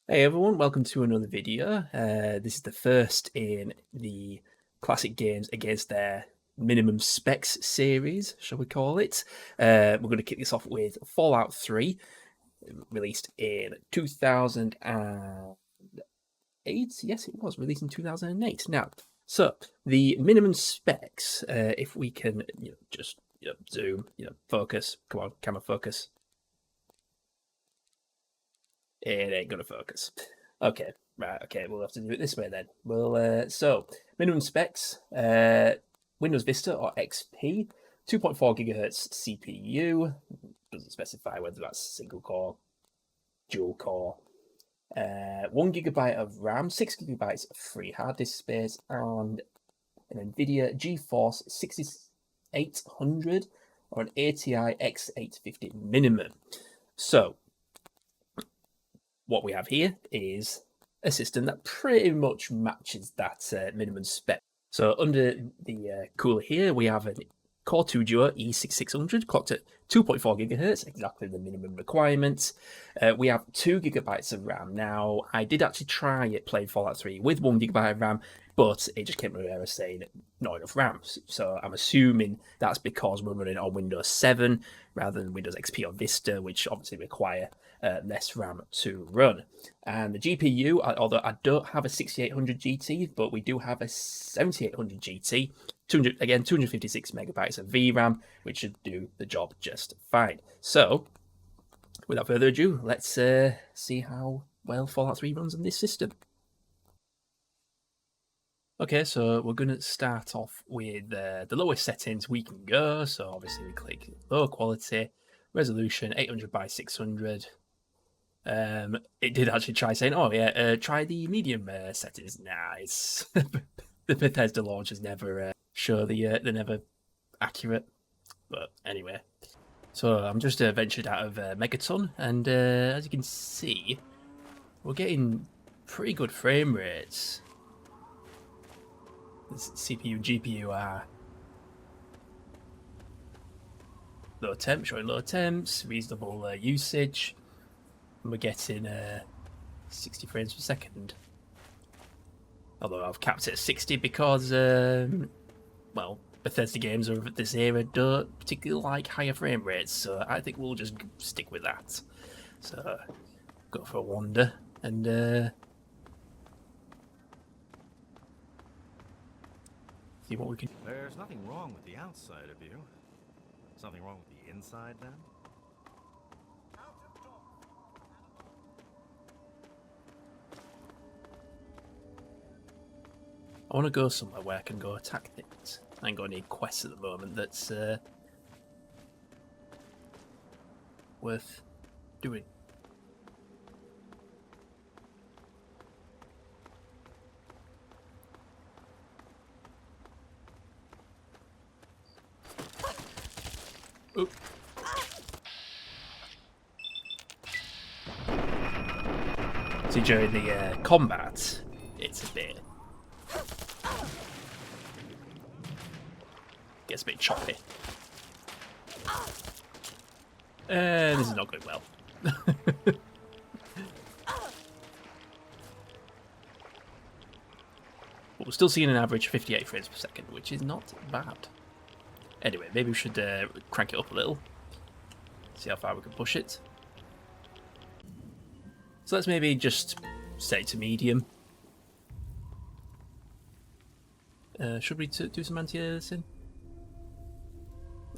Hey everyone, welcome to another video. This is the first in the Classic Games Against Their Minimum Specs series, shall we call it. We're going to kick this off with Fallout 3, released in 2008. Yes, it was released in 2008. Now, so the minimum specs, if we can just zoom, focus. Come on, camera focus. It ain't gonna focus. Okay, right. Okay, we'll have to do it this way then. So minimum specs: Windows Vista or XP, 2.4 gigahertz CPU. Doesn't specify whether that's single core, dual core. 1 gigabyte of RAM, 6 gigabytes of free hard disk space, and an NVIDIA GeForce 6800 or an ATI X850 minimum. So what we have here is a system that pretty much matches that minimum spec. So under the cooler here, we have a Core 2 Duo E6600 clocked at 2.4 gigahertz, exactly the minimum requirement. We have 2 gigabytes of RAM. Now, I did actually try it playing Fallout 3 with 1 gigabyte of RAM, but it just came with an error saying not enough RAM. So I'm assuming that's because we're running on Windows 7 rather than Windows XP or Vista, which obviously require less RAM to run. And the GPU, although I don't have a 6800 GT, but we do have a 7800 GT, 256 megabytes of VRAM, which should do the job just fine. So, without further ado, let's see how well Fallout 3 runs on this system. Okay, so we're going to start off with the lowest settings we can go. So obviously we click low quality, resolution 800 by 600. It did actually try saying, "Oh yeah, try the medium settings." Nah, it's the Bethesda launchers never show they're never accurate. But anyway, so I'm just ventured out of Megaton, and as you can see, we're getting pretty good frame rates. This CPU and GPU are low temp, showing low temps, reasonable usage. And we're getting 60 frames per second. Although I've capped it at 60 because, well, Bethesda games of this era don't particularly like higher frame rates, so I think we'll just stick with that. So, go for a wander and see what we can. There's nothing wrong with the outside of you. Something wrong with the inside, then? I want to go somewhere where I can go attack things. I ain't got any quests at the moment that's worth doing. Oop. See, during the combat, it's a bit... gets a bit choppy. This is not going well. But we're still seeing an average 58 frames per second, which is not bad. Anyway, maybe we should crank it up a little. See how far we can push it. So let's maybe just set it to medium. Should we do some anti-aliasing?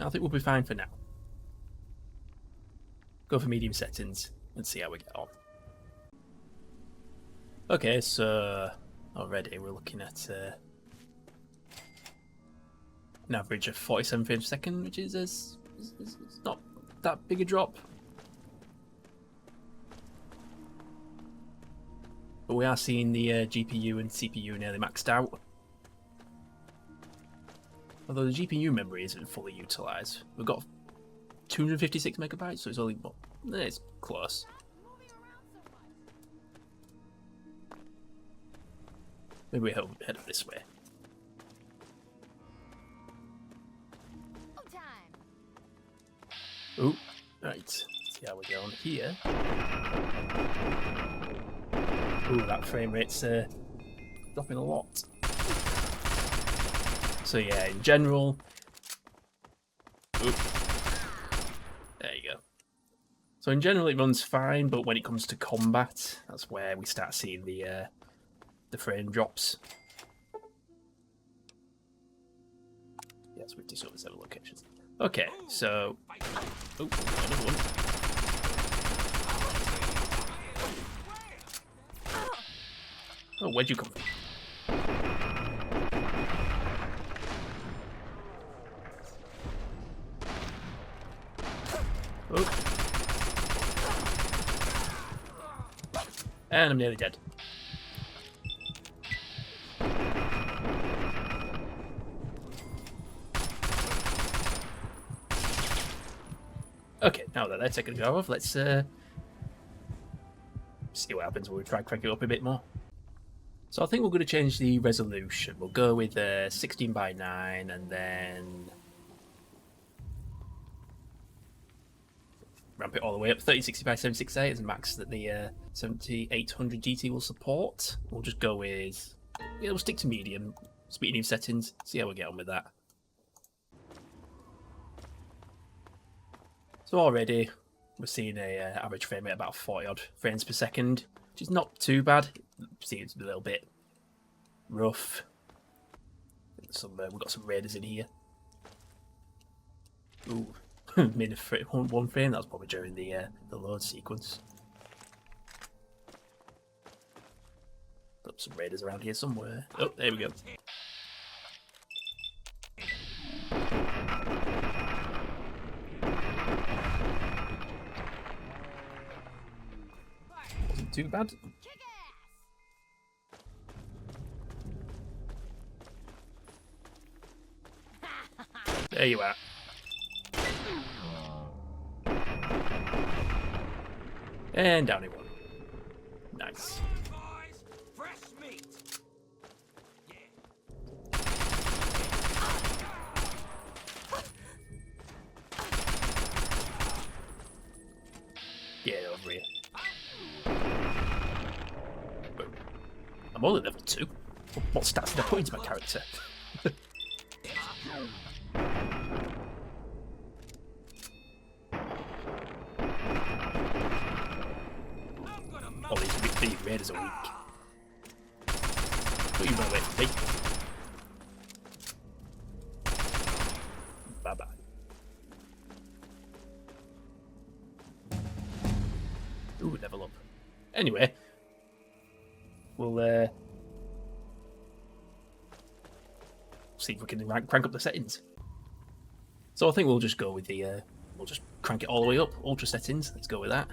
I think we'll be fine for now. Go for medium settings and see how we get on. Okay, so already we're looking at an average of 47 frames per second, which is it's not that big a drop. But we are seeing the GPU and CPU nearly maxed out. Although the GPU memory isn't fully utilised. We've got 256 megabytes, so it's only, well, it's close. Maybe we head up this way. Oh, right. See how we go on here. Ooh, that frame rate's dropping a lot. So yeah, in general... Oop. There you go. So in general it runs fine, but when it comes to combat, that's where we start seeing the frame drops. Yes, we've discovered several locations. Okay, so... Oh, another one. Oh, where'd you come from? Oh. And I'm nearly dead. Okay, now that they're taken care of, let's see what happens when we try and crank it up a bit more. So I think we're going to change the resolution. We'll go with 16:9 and then ramp it all the way up. 3060 by 768 is the max that the 7800 GT will support. We'll just go with, yeah, we'll stick to medium settings, see how we get on with that. So already we're seeing a average frame rate about 40 odd frames per second, which is not too bad. Seems a little bit rough. We've got some raiders in here. Ooh, made one frame. That was probably during the load sequence. Got some raiders around here somewhere. Oh, there we go. Wasn't too bad. There you are. And down he went. Nice. Get over here. I'm only level 2. What stats did I put into my character? Oh, these raiders are weak. What are you running away from me? Bye bye. Ooh, level up. Anyway, we'll see if we can crank up the settings. So I think we'll just go with the we'll just crank it all the way up. Ultra settings. Let's go with that.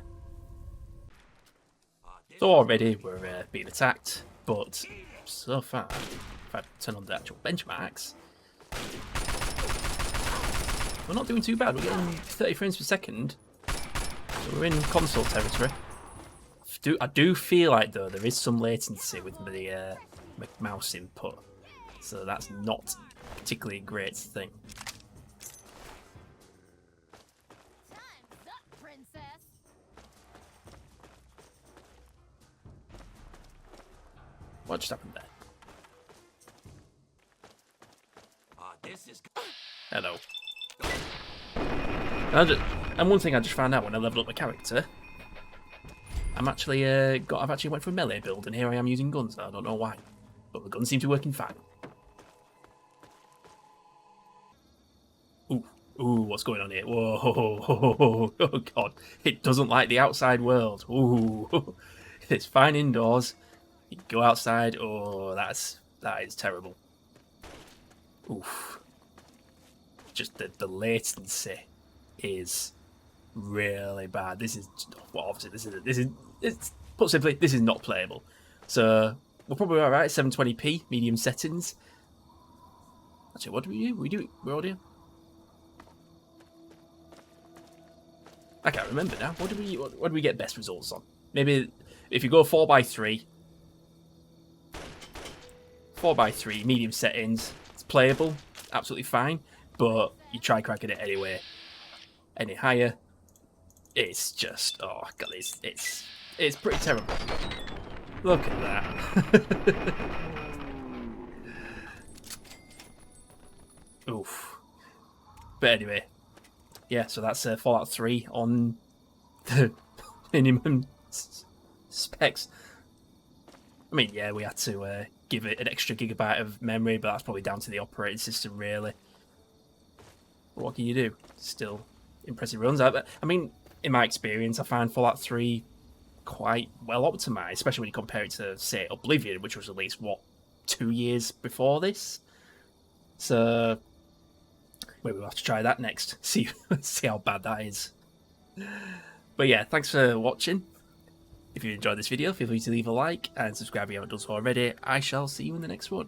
So already we're being attacked, but so far, if I turn on the actual benchmarks, we're not doing too bad. We're getting 30 frames per second, so we're in console territory. I do feel like, though, there is some latency with the mouse input, so that's not particularly a great thing. What just happened there? Hello. And one thing I just found out when I leveled up my character, I've actually went for a melee build, and here I am using guns. I don't know why, but the guns seem to be working fine. Ooh, what's going on here? Whoa, oh god, it doesn't like the outside world. Ooh, it's fine indoors. You go outside. Oh, that is terrible. Oof. Just the latency is really bad. This is, well, obviously this is it's put simply, this is not playable. So we're probably all right. 720p medium settings. Actually, what do we do? We're audio. I can't remember now. What do we get best results on? Maybe if you go 4:3. 4:3 medium settings, it's playable, absolutely fine, but you try cracking it anyway. Any higher, it's just, oh god, it's pretty terrible. Look at that. Oof. But anyway, yeah, so that's Fallout 3 on the minimum specs. I mean, yeah, we had to give it an extra gigabyte of memory, but that's probably down to the operating system, really. But what can you do? Still impressive runs. I mean, in my experience, I find Fallout 3 quite well optimized, especially when you compare it to, say, Oblivion, which was released, what, 2 years before this? So, maybe we'll have to try that next. See how bad that is. But yeah, thanks for watching. If you enjoyed this video, feel free to leave a like and subscribe if you haven't done so already. I shall see you in the next one.